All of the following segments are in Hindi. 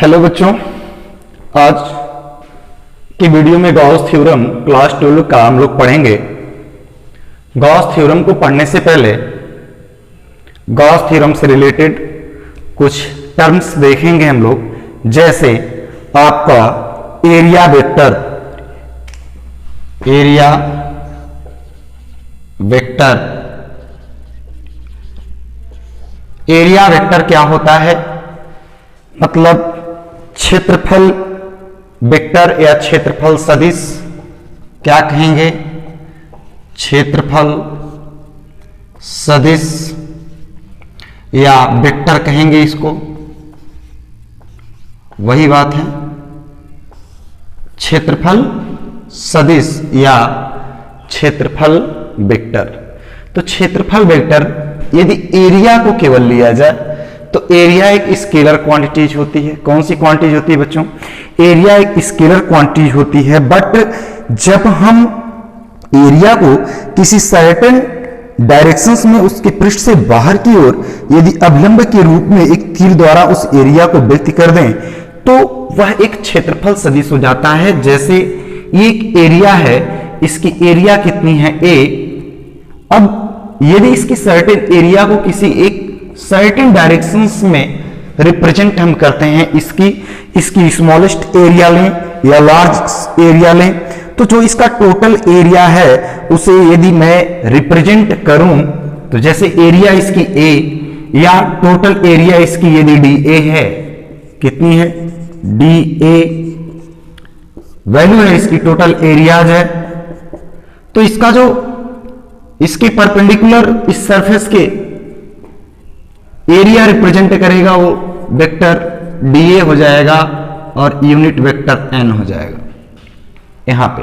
हेलो बच्चों, आज की वीडियो में गॉस थ्योरम क्लास 12 का हम लोग पढ़ेंगे। गॉस थ्योरम को पढ़ने से पहले गॉस थ्योरम से रिलेटेड कुछ टर्म्स देखेंगे हम लोग, जैसे आपका area vector. Area vector, area vector क्या होता है? मतलब क्षेत्रफल वेक्टर या क्षेत्रफल सदिश क्या कहेंगे? क्षेत्रफल सदिश या वेक्टर कहेंगे इसको, वही बात है। क्षेत्रफल सदिश या क्षेत्रफल वेक्टर। तो क्षेत्रफल वेक्टर यदि एरिया को केवल लिया जाए तो एरिया एक स्केलर क्वांटिटीज होती है। कौन सी क्वांटिटीज होती है बच्चों? एरिया एक स्केलर क्वांटिटीज होती है। बट जब हम एरिया को किसी सर्टेन डायरेक्शंस में उसके पृष्ठ से बाहर की ओर यदि अवलंब के रूप में एक तीर द्वारा उस एरिया को व्यक्त कर दें तो वह एक क्षेत्रफल सदिश हो जाता है। जैसे ये एक एरिया है, इसकी एरिया कितनी है? ए। अब यदि इसकी सर्टेन एरिया को किसी एक सर्टेन डायरेक्शंस में रिप्रेजेंट हम करते हैं, इसकी स्मॉलेस्ट एरिया लें या लार्ज एरिया लें, तो जो इसका टोटल एरिया है उसे यदि मैं रिप्रेजेंट करूं तो जैसे एरिया इसकी ए या टोटल एरिया इसकी यदि डी ए है, कितनी है? डी ए वैल्यू है इसकी, टोटल एरियाज है। तो इसका जो इसके परपेंडिकुलर इस सरफेस के एरिया रिप्रेजेंट करेगा वो वेक्टर डीए हो जाएगा और यूनिट वेक्टर एन हो जाएगा यहां पे।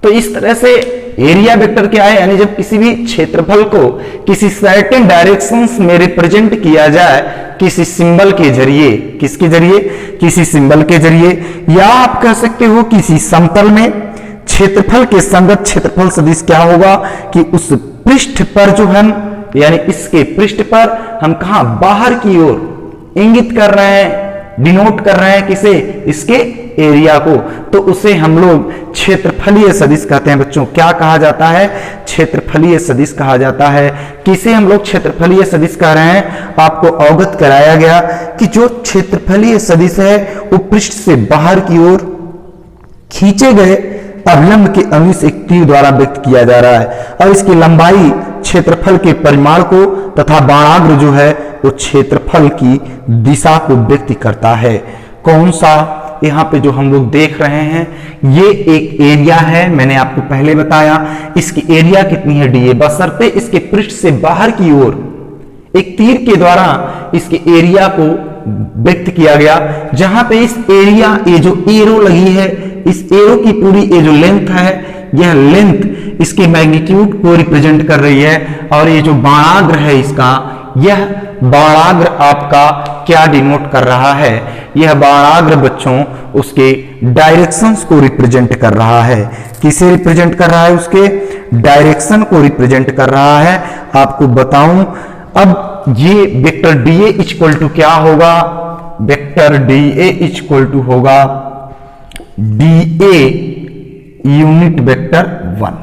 तो इस तरह से एरिया वेक्टर क्या है? यानी जब किसी भी क्षेत्रफल को किसी सर्टेन डायरेक्शंस में रिप्रेजेंट किया जाए किसी सिंबल के जरिए, किसके जरिए? किसी सिंबल के जरिए, या आप कह सकते हो किसी समतल में क्षेत्रफल के संगत क्षेत्रफल सदिश क्या होगा कि उस पृष्ठ पर जो हम यानी इसके पृष्ठ पर हम कहां बाहर की ओर इंगित कर रहे हैं, डिनोट कर रहे हैं किसे? इसके एरिया को, तो उसे हम लोग क्षेत्रफलीय सदिश कहते हैं। बच्चों क्या कहा जाता है? क्षेत्रफलीय सदिश कहा जाता है। किसे हम लोग क्षेत्रफलीय सदिश कह रहे हैं? आपको अवगत कराया गया कि जो क्षेत्रफलीय सदिश है वो पृष्ठ से बाहर की ओर खींचे गए अवलंब के अंश एक तीर द्वारा व्यक्त किया जा रहा है, और इसकी लंबाई क्षेत्रफल के परिमाण को तथा बाणाग्र जो है वो क्षेत्रफल की दिशा को व्यक्त करता है। कौन सा? यहां पे जो हम लोग देख रहे हैं ये एक एरिया है, मैंने आपको पहले बताया। इसकी एरिया कितनी है? डी ए। बशर्ते इसके पृष्ठ से बाहर की ओर एक तीर के द्वारा इसके एरिया को व्यक्त किया गया, जहां पे इस एरिया, ये जो एरो लगी है, इस एरो की पूरी ये जो लेंथ है, यह लेंथ इसके मैग्नीट्यूड को रिप्रेजेंट कर रही है। और ये जो बाणाग्र है इसका, यह बाणाग्र आपका क्या डिनोट कर रहा है? यह बाणाग्र बच्चों उसके डायरेक्शंस को रिप्रेजेंट कर रहा है। किसे रिप्रेजेंट कर रहा है? उसके डायरेक्शन को रिप्रेजेंट कर रहा है। आपको बताऊं, अब ये vector D A equal to क्या होगा? Vector D A equal to होगा डी ए यूनिट वेक्टर 1,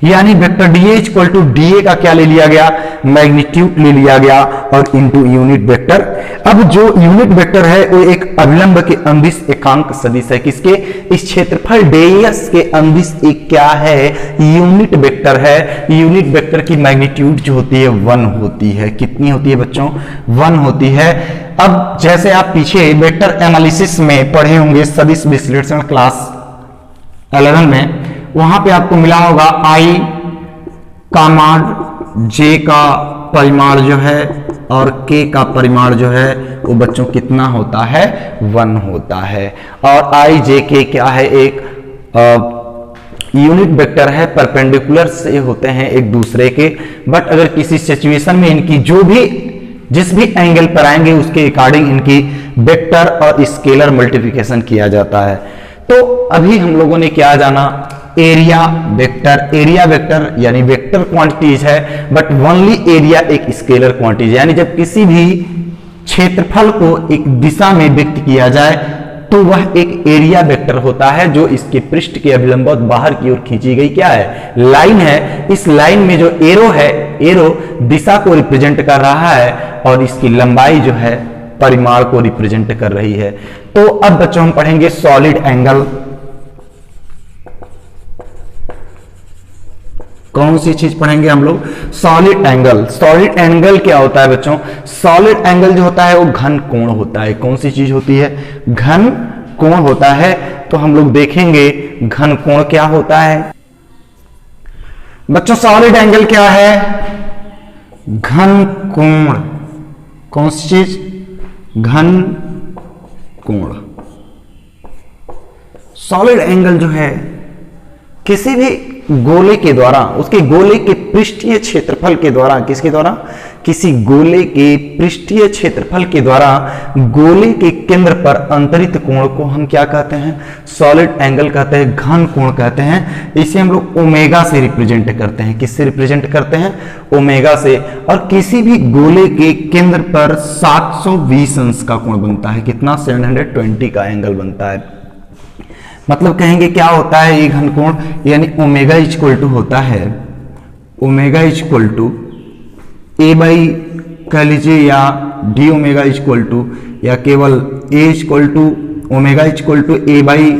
यानी vector D A equal to D A का क्या ले लिया गया? मैग्नीट्यूड ले लिया गया और इनटू यूनिट वेक्टर। अब जो यूनिट वेक्टर है वो एक अवलंब के अंदिश एकांक सदिश है। किसके? इस क्षेत्रफल डेयस के अंदिश एक क्या है? यूनिट वेक्टर है। यूनिट वेक्टर की मैग्नीट्यूड जो होती है 1 होती है। कितनी होती है बच्चों? 1 होती है। अब जैसे आप पीछे वेक्टर एनालिसिस में पढ़े होंगे सदिश विश्लेषण क्लास 11 में, वहां पे आपको मिला होगा आई का मान, जे का परिमाण जो है और के का परिमाण जो है वो बच्चों कितना होता है? 1 होता है। और आई जे के क्या है? एक यूनिट वेक्टर है, परपेंडिकुलर से होते हैं एक दूसरे के। बट अगर किसी सिचुएशन में इनकी जो भी जिस भी एंगल पर आएंगे उसके अकॉर्डिंग इनकी वेक्टर और स्केलर मल्टीप्लिकेशन किया जाता है। तो अभी हम लोगों ने क्या जाना? Area vector. एरिया वेक्टर यानी वेक्टर क्वांटिटीज है, बट ओनली एरिया एक स्केलर क्वांटिटी है। यानी जब किसी भी क्षेत्रफल को एक दिशा में व्यक्त किया जाए तो वह एक एरिया वेक्टर होता है, जो इसके पृष्ठ के अभिलंबवत बाहर की ओर खींची गई क्या है, लाइन है। इस लाइन में जो एरो है, एरो दिशा को रिप्रेजेंट कर रहा है और इसकी लंबाई जो है परिमाण को रिप्रेजेंट कर रही है। तो अब बच्चों हम पढ़ेंगे सॉलिड एंगल। कौन सी चीज पढ़ेंगे हम लोग, सॉलिड एंगल। सॉलिड एंगल क्या होता है बच्चों, सॉलिड एंगल जो होता है वो घन कोण होता है। कौन सी चीज होती है, घन कोण होता है। तो हम लोग देखेंगे घन कोण क्या होता है बच्चों। सॉलिड एंगल क्या है, घन कोण। कौन सी चीज, घन कोण। सॉलिड एंगल जो है किसी भी गोले के द्वारा, उसके गोले के पृष्ठीय क्षेत्रफल के द्वारा, किसके द्वारा, किसी गोले के पृष्ठीय क्षेत्रफल के द्वारा गोले के केंद्र पर अंतरित कोण को हम क्या कहते हैं, सॉलिड एंगल कहते हैं, घन कोण कहते हैं। इसे हम लोग ओमेगा से रिप्रेजेंट करते हैं। किससे रिप्रेजेंट करते हैं, ओमेगा से। और किसी भी गोले के केंद्र पर 720 अंश का कोण बनता है। कितना, 720 का एंगल बनता है। मतलब कहेंगे क्या होता है ये घन कोण, यानी ओमेगा इक्वल टू होता है, omega equal to A by कह लीजिए, या डी ओमेगा इक्वल टू, या केवल A equal to omega equal to A by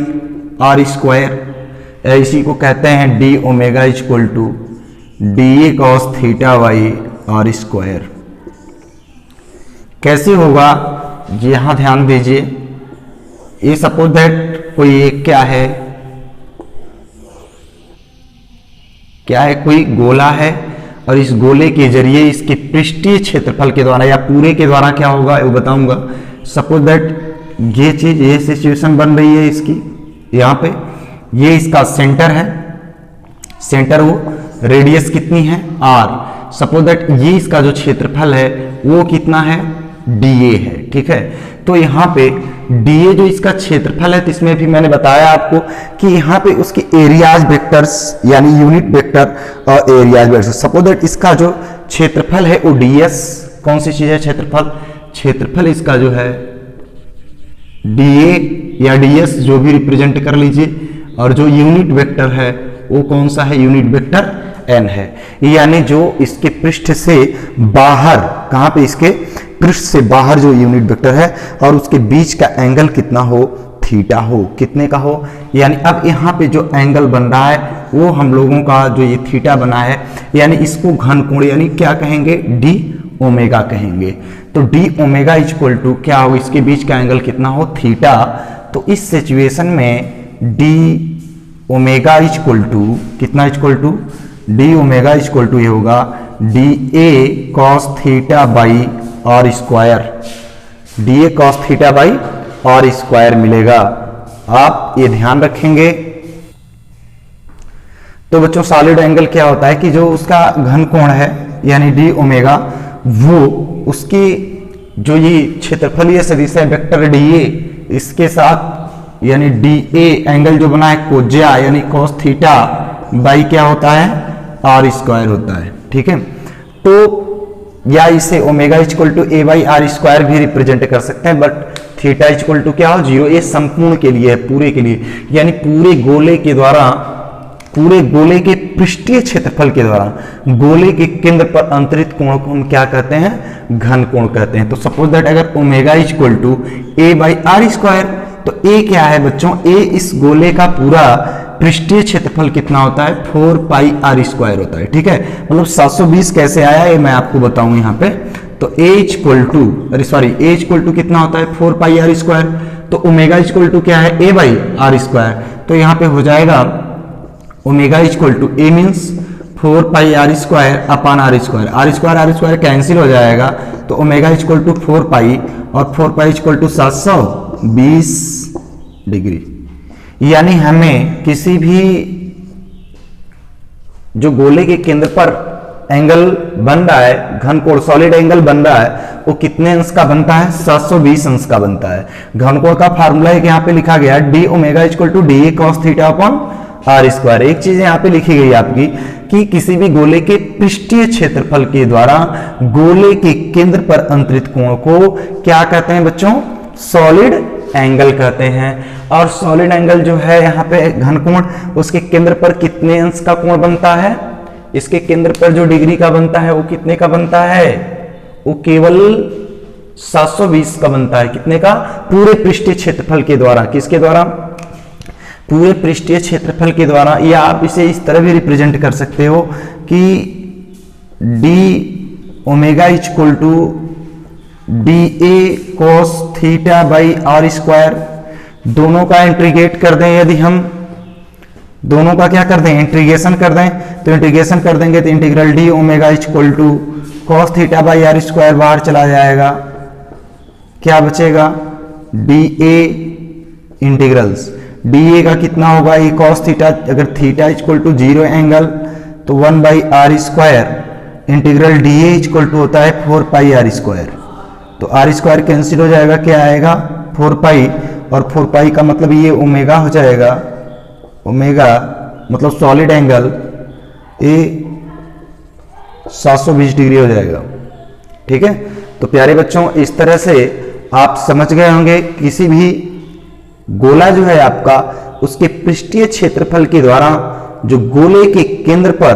R square. इसी को कहते हैं D omega equal to D A cos theta by R square. कैसे होगा यहां ध्यान दीजिए। ये सपोज दैट कोई एक क्या है, कोई गोला है और इस गोले के जरिए इसके पृष्ठीय क्षेत्रफल के द्वारा या पूरे के द्वारा क्या होगा वो बताऊंगा। सपोज दैट ये चीज, ये सिचुएशन बन रही है इसकी, यहां पे ये इसका सेंटर है, सेंटर वो रेडियस कितनी है आर। सपोज दैट ये इसका जो क्षेत्रफल है वो कितना है, डीए है, ठीक है। तो यहाँ पे डीए जो इसका क्षेत्रफल है, तो इसमें भी मैंने बताया आपको कि यहाँ पे उसके एरियाज वेक्टर्स यानी यूनिट वेक्टर और एरियाज वेक्टर। सपोज दैट इसका जो क्षेत्रफल है वो डीएस, कौन सी चीज है, क्षेत्रफल। क्षेत्रफल इसका जो है डीए या डीएस जो भी रिप्रेजेंट कर लीजिए, और जो यूनिट वेक्टर है वो कौन सा है, यूनिट वेक्टर एन है। यानी जो इसके पृष्ठ से बाहर, कहां पे, इसके पृष्ठ से बाहर जो यूनिट वेक्टर है और उसके बीच का एंगल कितना हो, थीटा हो। कितने का हो, यानी अब यहाँ पे जो एंगल बन रहा है वो हम लोगों का जो ये थीटा बना है, यानी इसको घन कोण यानी क्या कहेंगे, डी ओमेगा कहेंगे। तो डी ओमेगा इक्वल टू क्या हो, इसके बीच का एंगल कितना हो, थीटा। तो इस सिचुएशन में डी ओमेगा इक्वल टू कितना, equal to D omega equal to ये होगा D A cos theta by R square. D A cos theta by R square मिलेगा। आप ये ध्यान रखेंगे। तो बच्चों सॉलिड एंगल क्या होता है कि जो उसका घन कोण है यानी डी ओमेगा, वो उसकी जो ये क्षेत्रफलीय सदिश है वेक्टर डी ए, इसके साथ यानी डी ए एंगल जो बना है कोज्या यानी कॉस थीटा बाई क्या होता है, आर स्क्वायर होता है, ठीक है। तो या इसे omega equal to A by R square भी रिप्रेजेंट कर सकते हैं, बट थीटा इक्वल टू क्या हो, 0। ये संपूर्ण के लिए है, पूरे के लिए, यानी पूरे गोले के द्वारा, पूरे गोले के पृष्ठीय क्षेत्रफल के द्वारा गोले के केंद्र पर अंतरित कोण को हम क्या कहते हैं, घन कोण कहते हैं। तो सपोज दैट अगर omega equal to A by R square, तो ए क्या है बच्चों, ए इस गोले का पूरा पृष्ठीय क्षेत्रफल कितना होता है, 4 पाई आर स्क्वायर होता है, ठीक है। मतलब 720 कैसे आया ये मैं आपको बताऊं यहाँ पे। तो a इक्वल टू, अरे सॉरी, a इक्वल टू कितना होता है, 4 पाई आर स्क्वायर। तो ओमेगा इक्वल टू क्या है, a बाई आर स्क्वायर। तो यहाँ पे हो जाएगा omega equal to a means 4 pi R square upon R square. R square cancel हो जाएगा, तो ओमेगा इक्वल टू 4 पाई और 4 पाई इक्वल टू 720 डिग्री। यानी हमें किसी भी जो गोले के केंद्र पर एंगल बन रहा है, घन कोण सॉलिड एंगल बन रहा है, वो कितने अंश का बनता है, 720 अंश का बनता है। घन कोण का फार्मूला एक यहाँ पे लिखा गया, D omega equal to D A cos theta upon R square. एक चीज यहाँ पे लिखी गई आपकी कि किसी भी गोले के पृष्ठीय क्षेत्रफल के द्वारा गोले के केंद्र पर अंतरित कोण को क्या कहते हैं बच्चों? सॉलिड एंगल कहते हैं। और सॉलिड एंगल जो है यहाँ पे घनकोण, उसके केंद्र पर कितने अंश का कोण बनता है? इसके केंद्र पर जो डिग्री का बनता है वो कितने का बनता है? वो केवल 720 का बनता है। कितने का? पूरे पृष्ठीय क्षेत्रफल के द्वारा। किसके द्वारा? पूरे पृष्ठीय क्षेत्रफल के द्वारा। या आप इसे इस तरह भी रिप्रेजेंट कर सकते हो कि D omega equal to D A cos theta by R square. दोनों का इंटीग्रेट कर दें, यदि हम दोनों का क्या कर दें? इंटीग्रेशन कर दें, तो इंटीग्रेशन कर देंगे तो integral D omega equal to cos theta by R square बाहर चला जाएगा। क्या बचेगा? D A integrals D A का कितना होगा? ये कॉस थीटा, अगर थीटा इक्वल टू 0 एंगल तो 1 by R square integral D A equal to होता है 4 पाई आर स्क्वायर। तो आर स्क्वायर कैंसिल हो जाएगा, क्या आएगा? 4 पाई, और 4 पाई का मतलब ये ओमेगा हो जाएगा। ओमेगा मतलब सॉलिड एंगल ए 720 डिग्री हो जाएगा। ठीक है, तो प्यारे बच्चों इस तरह से आप समझ गए होंगे किसी भी गोला जो है आपका, उसके पृष्ठीय क्षेत्रफल के द्वारा जो गोले के केंद्र पर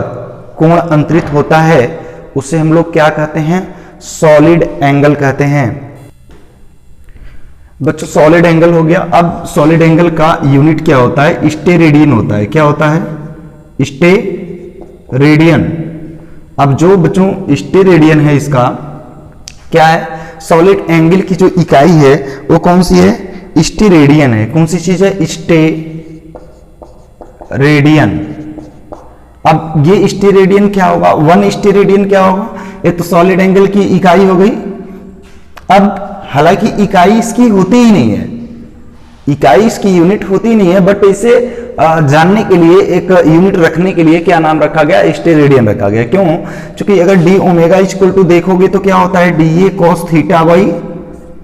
कोण अंतरित होता है उसे हम लोग क्या कहते हैं? सॉलिड एंगल कहते हैं। बच्चों सॉलिड एंगल हो गया। अब सॉलिड एंगल का यूनिट क्या होता है? स्टेरेडियन होता है। क्या होता है? स्टेरेडियन। अब जो बच्चों स्टेरेडियन है इसका क्या है? सॉलिड एंगल की जो इकाई है वो कौन सी है? स्टेरेडियन है। कौन सी चीज है? स्टेरेडियन। अब ये स्टेरेडियन क्या होगा? 1 स्टेरेडियन क्या होगा? ये तो सॉलिड एंगल की इकाई हो गई। अब हालांकि इकाई इसकी होती ही नहीं है, इकाई इसकी यूनिट होती नहीं है, बट इसे जानने के लिए एक यूनिट रखने के लिए क्या नाम रखा गया? स्टेरेडियन रखा गया। क्यों? क्योंकि अगर डी ओमेगा इक्वल टू देखोगे तो क्या होता है? D A cos theta by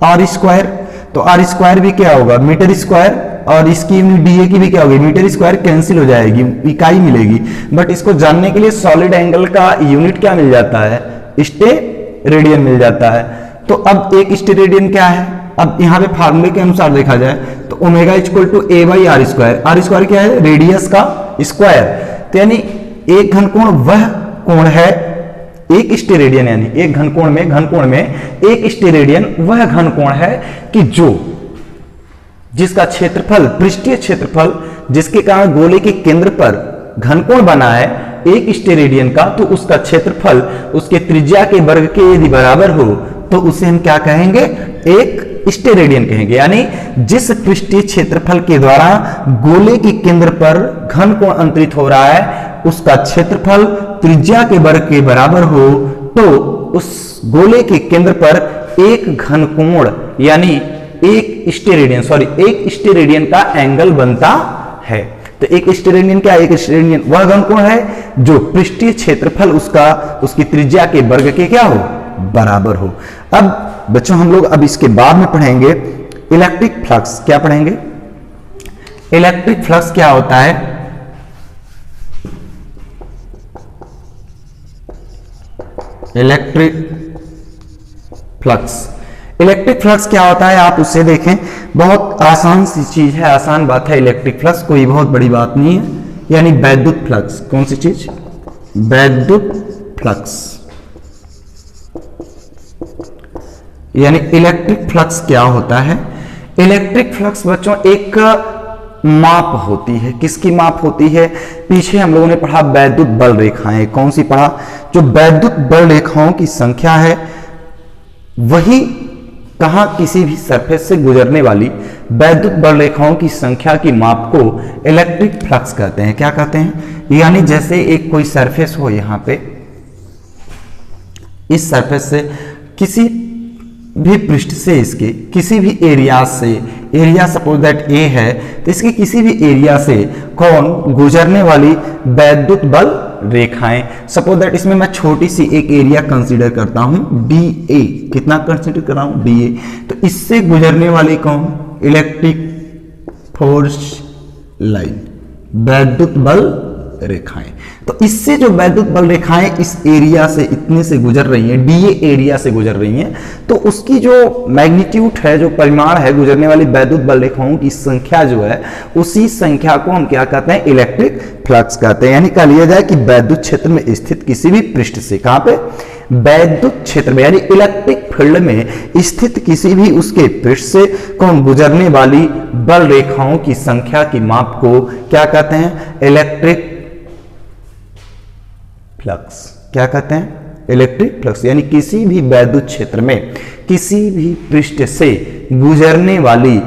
R square. तो आर स्क्वायर भी क्या होगा? मीटर स्क्वायर, और इसकी यूनिट डी ए की भी क्या होगी? Metre square. कैंसिल हो जाएगी, इकाई मिलेगी। बट इसको जानने के लिए सॉलिड एंगल का यूनिट क्या मिल जाता है? स्टेरेडियन मिल जाता है। तो अब एक स्टेरेडियन क्या है? अब यहां पे फार्मूले के अनुसार देखा जाए तो omega equal to A by R square. R square क्या है? रेडियस का स्क्वायर। तो यानी एक घनकोण वह कोण है, एक स्टेरेडियन यानी एक घनकोण में एक स्टेरेडियन वह घनकोण है कि जिसका क्षेत्रफल, पृष्ठीय क्षेत्रफल जिसके कारण गोले के केंद्र पर घनकोण बना है एक स्टेरेडियन का, तो उसका क्षेत्रफल उसके त्रिज्या के वर्ग के यदि बराबर हो तो उसे हम क्या कहेंगे? एक स्टेरेडियन कहेंगे। यानी जिस पृष्ठीय क्षेत्रफल के द्वारा गोले के केंद्र पर घनकोण अंतरित हो रहा है उसका क्षेत्रफल त्रिज्या के वर्ग के बराबर हो तो उस गोले के केंद्र पर एक घनकोण यानी एक स्टेरेडियन का एंगल बनता है। तो एक स्टेरेडियन क्या? एक स्टेरेडियन वह घनकोण है जो पृष्ठीय क्षेत्रफल उसकी त्रिज्या के वर्ग के क्या हो? बराबर हो। अब बच्चों हम लोग अब इसके बाद में पढ़ेंगे इलेक्ट्रिक फ्लक्स। क्या पढ़ेंगे? इलेक्ट्रिक फ्लक्स क्या होता है? इलेक्ट्रिक फ्लक्स क्या होता है आप उसे देखें। बहुत आसान सी चीज है, आसान बात है। इलेक्ट्रिक फ्लक्स कोई बहुत बड़ी बात नहीं है। यानी वैद्युत फ्लक्स। कौन सी चीज? वैद्युत फ्लक्स। यानी इलेक्ट्रिक फ्लक्स क्या होता है? इलेक्ट्रिक फ्लक्स बच्चों एक माप होती है। किसकी माप होती है? पीछे हम लोगों ने पढ़ा वैद्युत बल रेखाएं। कौन सी पढ़ा? जो वैद्युत बल रेखाओं की संख्या है वही कहां किसी भी सरफेस से गुजरने वाली वैद्युत बल रेखाओं की संख्या की माप को इलेक्ट्रिक फ्लक्स कहते हैं। क्या कहते हैं? यानी जैसे एक कोई सरफेस हो, यहां पे इस सरफेस से किसी भी पृष्ठ से इसके किसी भी एरिया से, एरिया सपोज दैट ए है तो इसके किसी भी एरिया से कौन गुजरने वाली वैद्युत बल रेखाएं। सपोज दैट इसमें मैं छोटी सी एक एरिया कंसीडर करता हूं डी ए। कितना कंसीडर कर रहा हूं? D A. तो इससे गुजरने वाली कौन? Electric force line. वैद्युत बल रेखाएं। तो इससे जो वैद्युत बल रेखाएं इस एरिया से इतने से गुजर रही हैं, डीए एरिया से गुजर रही हैं, तो उसकी जो मैग्नीट्यूड है, जो परिमाण है गुजरने वाली वैद्युत बल रेखाओं की संख्या जो है, उसी संख्या को हम क्या कहते हैं, इलेक्ट्रिक फ्लक्स कहते हैं। यानी कह लिया जाए कि वैद्युत क्षेत्र में स्थित किसी भी पृष्ठ से, कहां पे, वैद्युत क्षेत्र में यानी इलेक्ट्रिक फील्ड में स्थित किसी भी उसके पृष्ठ से कौन गुजरने वाली बल रेखाओं की संख्या की माप को क्या कहते हैं, इलेक्ट्रिक फ्लक्स। क्या कहते हैं, इलेक्ट्रिक फ्लक्स। यानी किसी भी वैद्युत क्षेत्र में किसी भी पृष्ठ से गुजरने वाली,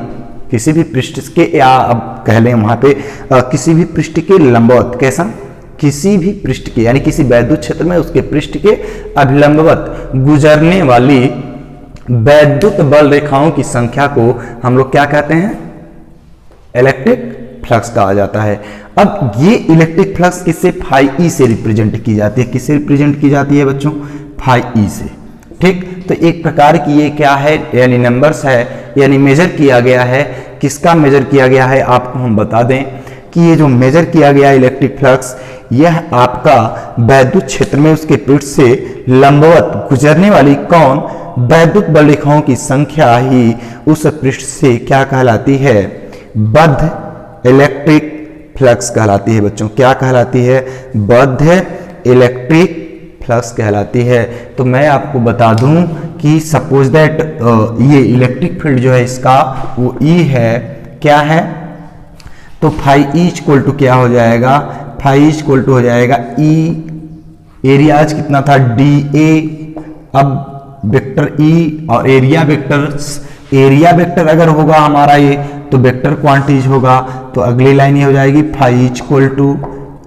किसी भी पृष्ठ के, या अब कह लें वहां पे किसी भी पृष्ठ के लंबवत, कैसा, किसी भी पृष्ठ के, यानी किसी वैद्युत क्षेत्र में उसके पृष्ठ के अभिलंबवत गुजरने वाली वैद्युत बल रेखाओं की संख्या को हम लोग क्या कहते हैं, इलेक्ट्रिक फ्लक्स कहा जाता है। अब ये इलेक्ट्रिक फ्लक्स किससे, फाई ई से रिप्रेजेंट की जाती है। किससे रिप्रेजेंट की जाती है बच्चों, फाई ई से। ठीक, तो एक प्रकार की ये क्या है, यानी नंबर्स है, यानी मेजर किया गया है। किसका मेजर किया गया है, आपको हम बता दें कि ये जो मेजर किया गया इलेक्ट्रिक फ्लक्स, यह आपका वैद्युत क्षेत्र में उसके पृष्ठ से लंबवत गुजरने वाली कौन, वैद्युत बल रेखाओं की संख्या ही उस पृष्ठ से क्या कहलाती है, बद्ध इलेक्ट्रिक फ्लक्स कहलाती है बच्चों। क्या कहलाती है, बद्ध इलेक्ट्रिक फ्लक्स कहलाती है। तो मैं आपको बता दूं कि सपोज दैट ये इलेक्ट्रिक फील्ड जो है इसका वो ई है, क्या है, तो फाई ई इक्वल टू क्या हो जाएगा, फाई इक्वल टू हो जाएगा ई, एरियाज कितना था, डी ए, अब वेक्टर ई और एरिया वेक्टर्स, एरिया वेक्टर अगर होगा हमारा ये तो वेक्टर क्वांटिटीज होगा। तो अगली लाइन ये हो जाएगी phi equal to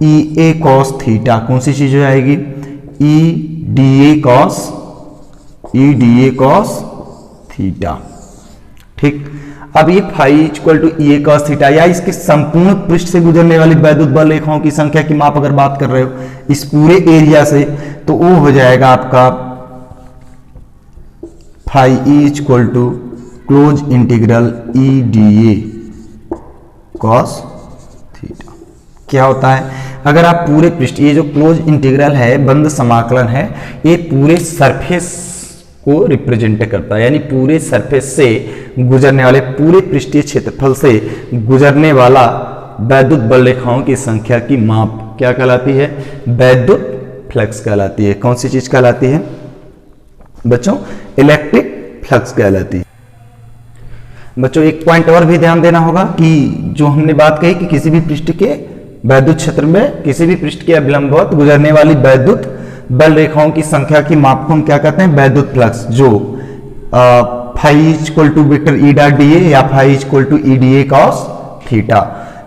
E A cos theta. कौन सी चीज हो जाएगी, E D A cos theta. ठीक, अब ये phi equal to E A cos theta या इसके संपूर्ण पृष्ठ से गुजरने वाली वैद्युत बल रेखाओं की संख्या की माप अगर बात कर रहे हो इस पूरे एरिया से, तो वो हो जाएगा आपका phi E equal to close integral E D A cos theta. क्या होता है, अगर आप पूरे पृष्ठ, ये जो क्लोज इंटीग्रल है, बंद समाकलन है, ये पूरे सरफेस को रिप्रेजेंट करता है। यानी पूरे सरफेस से गुजरने वाले, पूरे पृष्ठीय क्षेत्रफल से गुजरने वाला वैद्युत बल रेखाओं की संख्या की माप क्या कहलाती है, वैद्युत फ्लक्स कहलाती है। कौन सी चीज कहलाती है बच्चों, इलेक्ट्रिक फ्लक्स कहलाती है। बच्चों एक पॉइंट और भी ध्यान देना होगा कि जो हमने बात कही कि किसी भी पृष्ठ के वैद्युत क्षेत्र में किसी भी पृष्ठ के अभिलंबवत गुजरने वाली वैद्युत बल रेखाओं की संख्या की माप को हम क्या कहते हैं, वैद्युत फ्लक्स। जो phi equal to vector E dot D A या phi equal to E D A cos theta.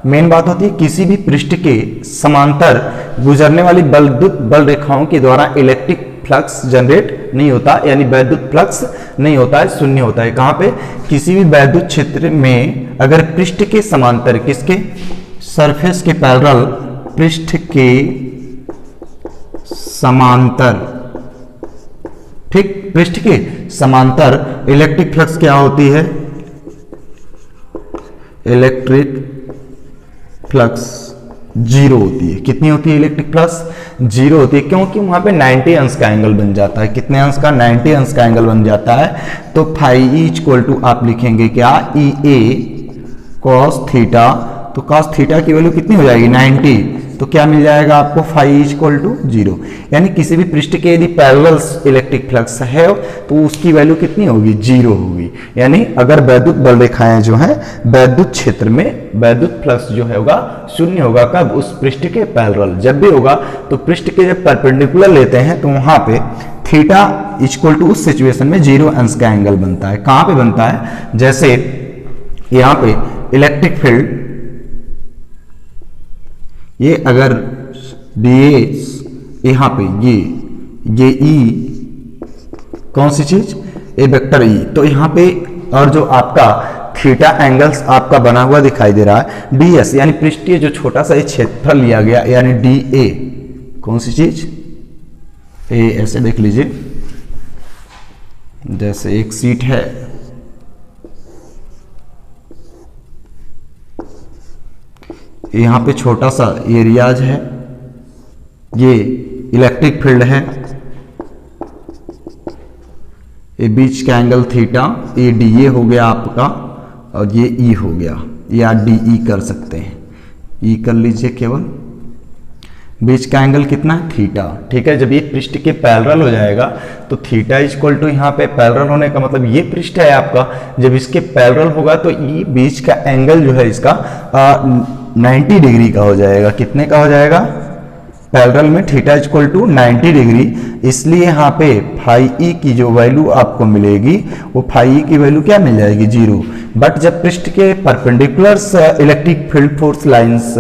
Main बात होती है किसी भी पृष्ठ के समांतर गुजरने वाली वैद्युत बल रेखाओं के द्वारा इलेक्ट्रिक फ्लक्स जनरेट नहीं होता, यानी वैद्युत फ्लक्स नहीं होता है, शून्य होता है। कहां पे, किसी भी वैद्युत क्षेत्र में अगर पृष्ठ के समांतर, किसके, सरफेस के पैरेलल, पृष्ठ के समांतर, ठीक, पृष्ठ के समांतर इलेक्ट्रिक फ्लक्स क्या होती है, इलेक्ट्रिक फ्लक्स जीरो होती है। कितनी होती है इलेक्ट्रिक फ्लक्स, जीरो होती है, क्योंकि वहां पे 90 अंश का एंगल बन जाता है। कितने अंश का, 90 अंश का एंगल बन जाता है। तो फाई ई इक्वल टू आप लिखेंगे क्या, ई ए कॉस थीटा। तो कॉस थीटा की वैल्यू कितनी हो जाएगी, 90। तो क्या मिल जाएगा आपको, फाई इक्वल टू जीरो। यानी किसी भी पृष्ठ के यदि पैरेलल इलेक्ट्रिक फ्लक्स है तो उसकी वैल्यू कितनी होगी, जीरो होगी। यानी अगर वैद्युत बल रेखाएं जो हैं वैद्युत क्षेत्र में, वैद्युत फ्लक्स जो है होगा शून्य होगा। कब, उस पृष्ठ के पैरेलल। जब भी होगा तो पृष्ठ के जब परपेंडिकुलर लेते हैं तो वहां पे थीटा इक्वल टू उस सिचुएशन में जीरो अंश का एंगल बनता है। कहां पे बनता है, जैसे यहां पे इलेक्ट्रिक फील्ड, ये अगर डी यहां पे ये ई, कौन सी चीज, ए वेक्टर ई, तो यहां पे और जो आपका थीटा एंगल्स आपका बना हुआ दिखाई दे रहा है डी एस, यानी पृष्ठीय जो छोटा सा क्षेत्रफल लिया गया, यानी डी ए, कौन सी चीज, ए, ऐसे देख लीजिए, जैसे एक सीट है, यहाँ पे छोटा सा एरियाज है, ये इलेक्ट्रिक फील्ड है, ये बीच का एंगल थीटा, ये डी ए हो गया आपका, और ये ई हो गया, या डी ई कर सकते हैं, ई कर लीजिए केवल। बीच का एंगल कितना है? थीटा। ठीक है, जब ये पृष्ठ के पैरेलल हो जाएगा तो थीटा इज इक्वल टू, यहाँ पे पैरेलल होने का मतलब ये पृष्ठ है आपका, जब इसके पैरेलल होगा तो ये बीच का एंगल जो है इसका 90 डिग्री का हो जाएगा। कितने का हो जाएगा? पैरेलल में theta is equal to 90 degree, इसलिए यहाँ पे फाई ई की जो वैल्यू आपको मिलेगी वो फाई ई की वैल्यू क्या मिल जाएगी? 0। बट जब पृष्ठ के perpendicular electric field force lines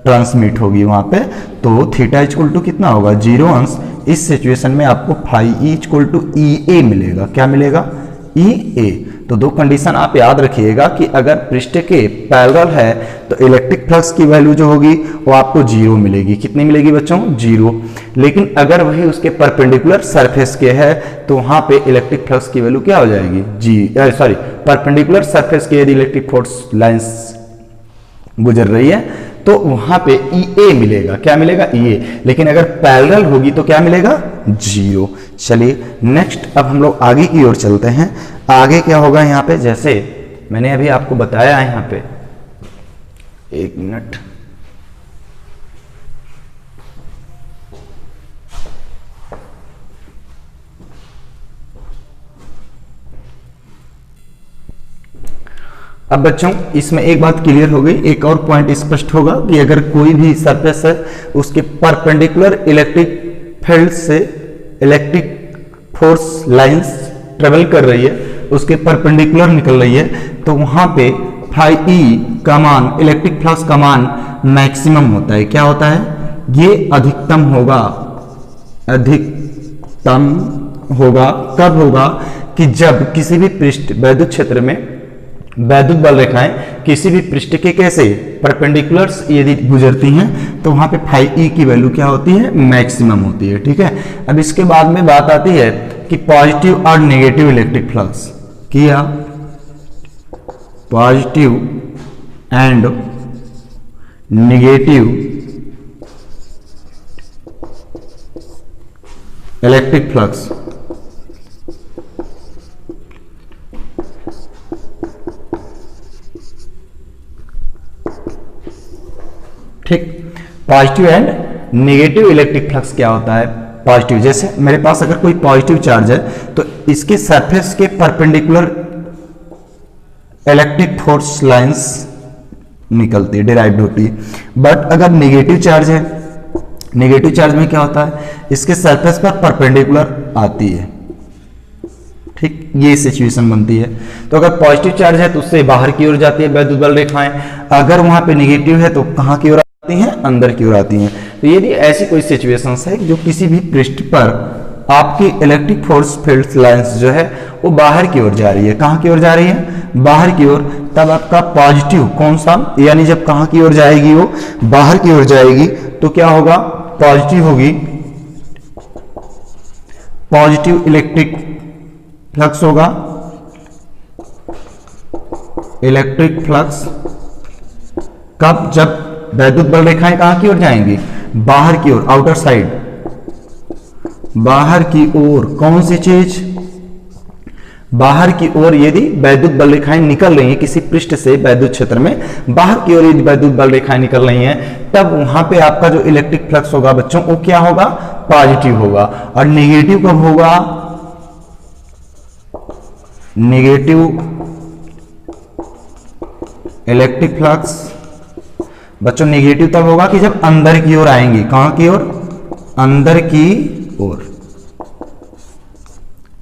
transmit होगी वहां पे, तो थीटा इक्वल टू कितना होगा? 0 अंश। इस सिचुएशन में आपको phi E equal to E ए मिलेगा। क्या मिलेगा? ई ए। तो दो कंडीशन आप याद रखिएगा कि अगर पृष्ठ के पैरेलल है तो इलेक्ट्रिक फ्लक्स की वैल्यू जो होगी वो आपको 0 मिलेगी। कितनी मिलेगी बच्चों? 0। लेकिन अगर वही उसके परपेंडिकुलर सरफेस के है तो वहां पे इलेक्ट्रिक फ्लक्स की वैल्यू क्या हो जाएगी? परपेंडिकुलर सरफेस के यदि इलेक्ट्रिक फोर्स लाइंस गुजर रही है तो वहां पे ई ए मिलेगा। क्या मिलेगा? ई ए। लेकिन अगर पैरेलल होगी तो क्या मिलेगा? 0। चलिए नेक्स्ट, अब हम लोग आगे की ओर चलते हैं। आगे क्या होगा यहाँ पे? जैसे मैंने अभी आपको बताया है यहाँ पे, एक मिनट, अब बच्चों इसमें एक बात क्लियर हो गई, एक और पॉइंट स्पष्ट होगा कि अगर कोई भी सरफेस है उसके परपेंडिकुलर इलेक्ट्रिक फील्ड से इलेक्ट्रिक फोर्स लाइंस ट्रेवल कर रही है, उसके परपेंडिकुलर निकल रही है, तो वहां पे फाई ई का मान, इलेक्ट्रिक फ्लक्स का मान मैक्सिमम होता है। क्या होता है? ये अधिकतम होगा। अधिकतम होगा कब होगा? कि जब किसी भी पृष्ठ वैद्युत क्षेत्र में वैद्युत बल रेखाएं किसी भी पृष्ठ के कैसे परपेंडिकुलर्स यदि गुजरती हैं तो वहां पे फाई ई की वैल्यू क्या होती है? मैक्सिमम होती है। ठीक है, अब इसके बाद में बात आती है कि पॉजिटिव और नेगेटिव इलेक्ट्रिक फ्लक्स किया, positive and negative electric flux. ठीक, positive and negative electric flux क्या होता है? पॉजिटिव, जैसे मेरे पास अगर कोई पॉजिटिव चार्ज है तो इसके सरफेस के परपेंडिकुलर इलेक्ट्रिक फोर्स लाइंस निकलती है, डिराइव्ड होती है। बट अगर नेगेटिव चार्ज है, नेगेटिव चार्ज में क्या होता है? इसके सरफेस पर परपेंडिकुलर आती है। ठीक, ये सिचुएशन बनती है। तो अगर पॉजिटिव चार्ज है तो उससे बाहर की ओर जाती है वैद्युत बल रेखाएं, अगर वहां पे नेगेटिव है तो कहां की ओर आती हैं? अंदर की ओर आती हैं। तो यदि ऐसी कोई सिचुएशंस है जो किसी भी पृष्ठ पर आपकी इलेक्ट्रिक फोर्स फील्ड लाइंस जो है वो बाहर की ओर जा रही है, कहां की ओर जा रही है? बाहर की ओर, तब आपका पॉजिटिव कौन सा, यानी जब कहां की ओर जाएगी? वो बाहर की ओर जाएगी, तो क्या होगा? पॉजिटिव होगी, पॉजिटिव इलेक्ट्रिक फ्लक्स होगा। इलेक्ट्रिक फ्लक्स कब? जब वैद्युत बल रेखाएं कहां की ओर जाएंगी? बाहर की ओर, आउटर साइड, बाहर की ओर। कौन सी चीज? बाहर की ओर यदि वैद्युत बल रेखाएं निकल रही हैं किसी पृष्ठ से वैद्युत क्षेत्र में, बाहर की ओर यदि वैद्युत बल रेखाएं निकल रही हैं, तब वहां पे आपका जो इलेक्ट्रिक फ्लक्स होगा बच्चों वो क्या होगा? पॉजिटिव होगा। और नेगेटिव कब होगा? नेगेटिव इलेक्ट्रिक फ्लक्स बच्चों नेगेटिव तब होगा कि जब अंदर की ओर आएंगी। कहां की ओर? अंदर की ओर।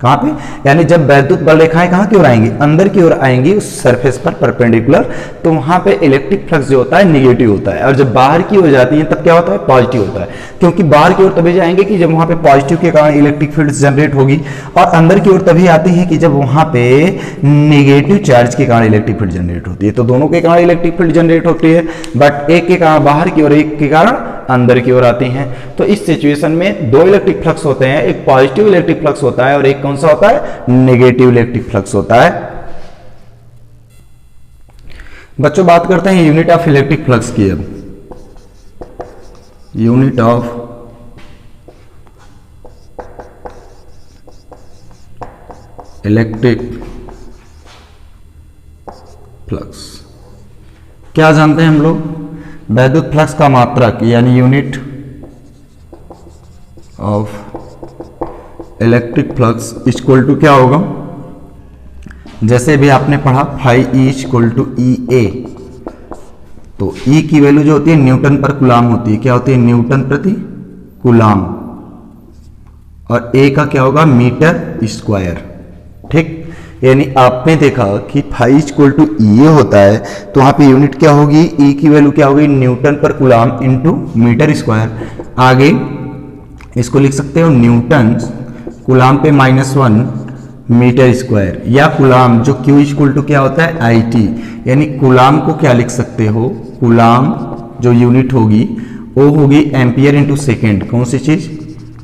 कहां पे? यानी जब वैद्युत बल रेखाएं कहां की ओर आएंगी? अंदर की ओर आएंगी उस सरफेस पर परपेंडिकुलर, तो वहां पे इलेक्ट्रिक फ्लक्स जो होता है नेगेटिव होता है। और जब बाहर की ओर जाती है तब क्या होता है? पॉजिटिव होता है। क्योंकि बाहर की ओर तभी जाएंगे कि जब वहां पे पॉजिटिव के कारण इलेक्ट्रिक फील्ड जनरेट होगी, और अंदर की ओर तभी आती है कि जब वहां पे नेगेटिव चार्ज के कारण इलेक्ट्रिक फील्ड जनरेट होती है। तो दोनों के कारण इलेक्ट्रिक फील्ड जनरेट होती है, बट एक के कारण बाहर की ओर, एक के कारण अंदर की ओर आती हैं। तो इस सिचुएशन में दो इलेक्ट्रिक फ्लक्स होते हैं, एक पॉजिटिव इलेक्ट्रिक फ्लक्स होता है और एक कौन सा होता है? नेगेटिव इलेक्ट्रिक फ्लक्स होता है। बच्चों बात करते हैं यूनिट ऑफ इलेक्ट्रिक फ्लक्स की। अब यूनिट ऑफ इलेक्ट्रिक फ्लक्स क्या जानते हैं हम लोग? वैद्युत फ्लक्स का मात्रक यानी unit of electric flux equal to क्या होगा? जैसे भी आपने पढ़ा phi E equal to E A, तो ई की वैल्यू जो होती है न्यूटन पर कूलाम होती है। क्या होती है? न्यूटन प्रति कूलाम। और ए का क्या होगा? Metre square. ठीक, यानी आपने देखा कि फाई इक्वल टू ई होता है तो वहां पे यूनिट क्या होगी? ई की वैल्यू क्या होगी? न्यूटन पर कूलाम इनटू मीटर स्क्वायर। आगे इसको लिख सकते हो न्यूटन कूलाम पे -1 मीटर स्क्वायर, या कूलाम जो क्यू इक्वल टू क्या होता है? I T. यानी कूलाम को क्या लिख सकते हो? कूलाम जो यूनिट होगी वो होगी एम्पियर इंटू सेकेंड। कौन सी चीज?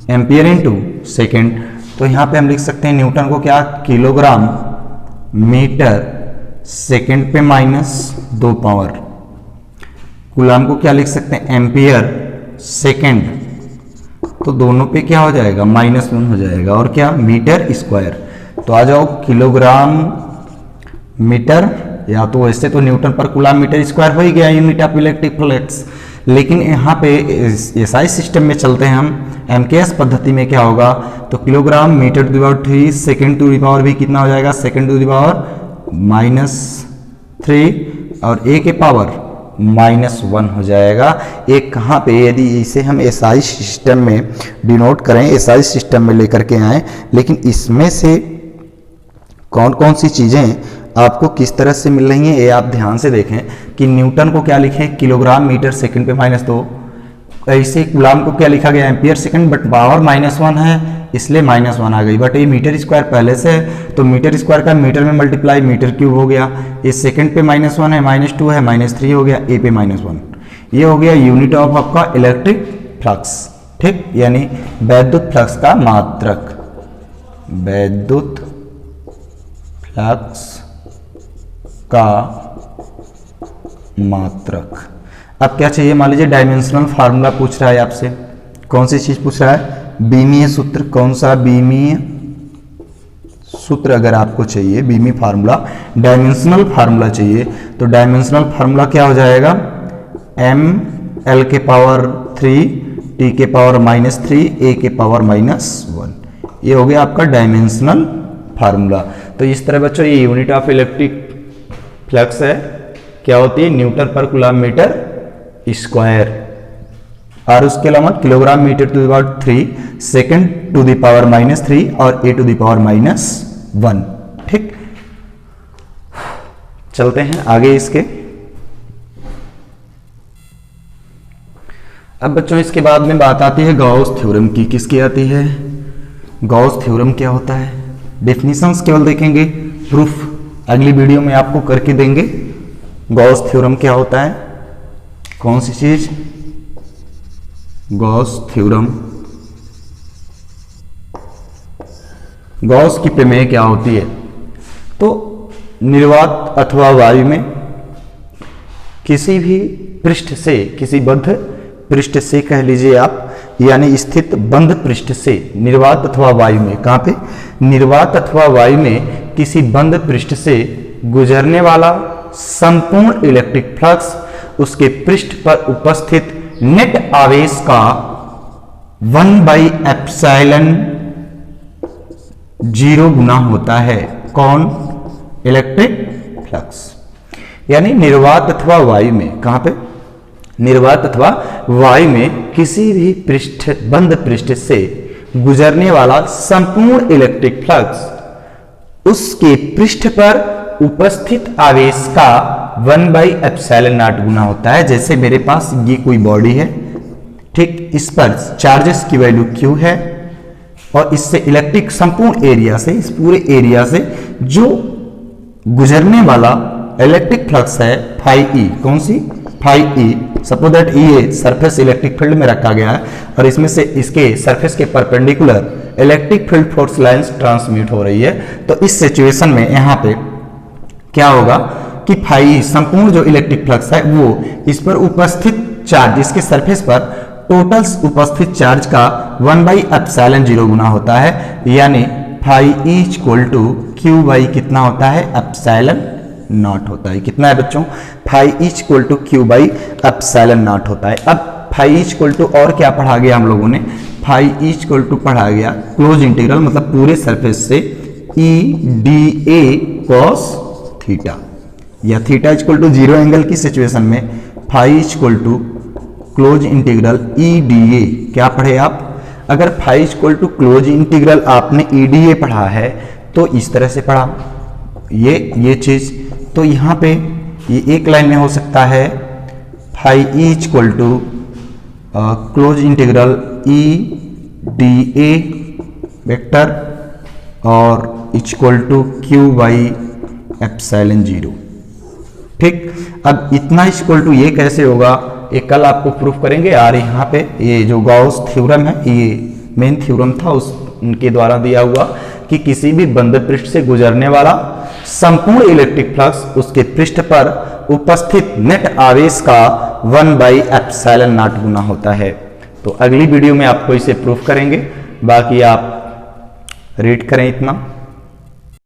Ampere into second. तो यहां पे हम लिख सकते हैं न्यूटन को क्या? किलोग्राम मीटर सेकेंड पे -2 पावर। कूलाम को क्या लिख सकते हैं? Ampere second. तो दोनों पे क्या हो जाएगा? -1 हो जाएगा। और क्या? Metre square. तो आ जाओ किलोग्राम मीटर, या तो वैसे तो न्यूटन पर कूलाम मीटर स्क्वायर हो ही गया यूनिट ऑफ इलेक्ट्रिक फ्लक्स, लेकिन यहाँ पे एसआई सिस्टम में चलते हैं हम। एमकेएस पद्धति में क्या होगा? तो kilogram metre to the power 3 second to the power भी कितना हो जाएगा? सेकेंड टू द पावर -3 और ए के पावर -1 हो जाएगा। एक कहाँ पे, यदि इसे हम एसआई सिस्टम में डिनोट करें, एसआई सिस्टम में लेकर के आए, लेकिन इसमें से कौन कौन सी चीज़ें आपको किस तरह से मिल रही हैं ये आप ध्यान से देखें। कि न्यूटन को क्या लिखें? किलोग्राम मीटर सेकंड पे -2। ऐसे कूलाम को क्या लिखा गया? एम्पियर सेकंड, बट पावर -1 है इसलिए -1 आ गई। बट ये मीटर स्क्वायर पहले से है तो मीटर स्क्वायर का मीटर में मल्टीप्लाई मीटर क्यूब हो गया। ये सेकंड पे -1 है, -2 है, -3 हो गया, ए पे -1। ये हो गया यूनिट ऑफ आपका इलेक्ट्रिक फ्लक्स। ठीक, यानी वैद्युत फ्लक्स का मात्रक। वैद्युत फ्लक्स का मात्रक। अब क्या चाहिए? मान लीजिए डायमेंशनल फार्मूला पूछ रहा है आपसे। कौन सी चीज पूछ रहा है? बीमीय सूत्र। कौन सा? बीमीय सूत्र अगर आपको चाहिए, बीमी फार्मूला, डायमेंशनल फार्मूला चाहिए, तो डायमेंशनल फार्मूला क्या हो जाएगा? m l के पावर 3 t के पावर -3 a के पावर -1। ये हो गया आपका डायमेंशनल फार्मूला। तो इस तरह बच्चों ये यूनिट ऑफ इलेक्ट्रिक फ्लक्स है। क्या होती है? न्यूटन पर कूलाम मीटर स्क्वायर। और उसके अलावा kilogram metre to the power 3 second to the power -3 और ए टू द पावर -1। ठीक, चलते हैं आगे इसके। अब बच्चों इसके बाद में बात आती है गॉस थ्योरम की। किसकी आती है? गॉस थ्योरम क्या होता है? डेफिनेशंस केवल देखेंगे, प्रूफ अगली वीडियो में आपको करके देंगे। गॉस थ्योरम क्या होता है? कौन सी चीज? Gauss theorem. गॉस की प्रमेय क्या होती है? तो निर्वात अथवा वायु में किसी भी पृष्ठ से, किसी बद्ध पृष्ठ से कह लीजिए आप, यानी स्थित बंद पृष्ठ से निर्वात अथवा वायु में, कहां पे? निर्वात अथवा वायु में किसी बंद पृष्ठ से गुजरने वाला संपूर्ण इलेक्ट्रिक फ्लक्स उसके पृष्ठ पर उपस्थित नेट आवेश का 1/ε0 गुना होता है। कौन? Electric flux. यानी निर्वात अथवा वायु में, कहां पे? निर्वात अथवा वायु में किसी भी पृष्ठ, बंद पृष्ठ से गुजरने वाला संपूर्ण इलेक्ट्रिक फ्लक्स उसके पृष्ठ पर उपस्थित आवेश का 1/ε0 गुना होता है। जैसे मेरे पास ये कोई बॉडी है, ठीक, इस पर चार्जेस की वैल्यू Q है और इससे इलेक्ट्रिक संपूर्ण एरिया से, इस पूरे एरिया से जो गुजरने वाला इलेक्ट्रिक फ्लक्स है फाई ई। कौन सी? Phi E. सपोज दैट ये सरफेस इलेक्ट्रिक फील्ड में रखा गया है और इसमें से इसके सरफेस के perpendicular electric field force lines transmit हो रही है। तो इस सिचुएशन में यहां पे क्या होगा कि फाई संपूर्ण जो इलेक्ट्रिक फ्लक्स है वो इस पर उपस्थित चार्ज, इसके सरफेस पर टोटल उपस्थित चार्ज का 1/ε0 गुना होता है, यानी phi equal to Q by कितना होता है, एप्सिलॉन नॉट होता है। कितना है बच्चों, phi equal to Q by epsilon naught होता है। अब फाई इक्वल टू और क्या पढ़ा गया हम लोगों ने, फाई इक्वल टू पढ़ा गया क्लोज इंटीग्रल, मतलब पूरे सरफेस से E D A cos theta, या थीटा इक्वल टू 0 एंगल की सिचुएशन में phi equal to close integral E D A क्या पढ़े आप, अगर phi equal to close integral आपने ई डी ए पढ़ा है तो इस तरह से पढ़ा ये चीज, तो यहाँ पे ये एक लाइन में हो सकता है phi equal to close integral E D A vector और equal to Q by epsilon 0। ठीक, अब इतना इक्वल टू ये कैसे होगा, ये कल आपको प्रूफ करेंगे यार। यहाँ पे ये जो गॉस थ्योरम है, ये मेन थ्योरम था उनके द्वारा दिया हुआ कि किसी भी बंद पृष्ठ से गुजरने वाला संपूर्ण इलेक्ट्रिक फ्लक्स उसके पृष्ठ पर उपस्थित नेट आवेश का 1/ε0 गुना होता है। तो अगली वीडियो में आपको इसे प्रूफ करेंगे, बाकी आप रीड करें इतना।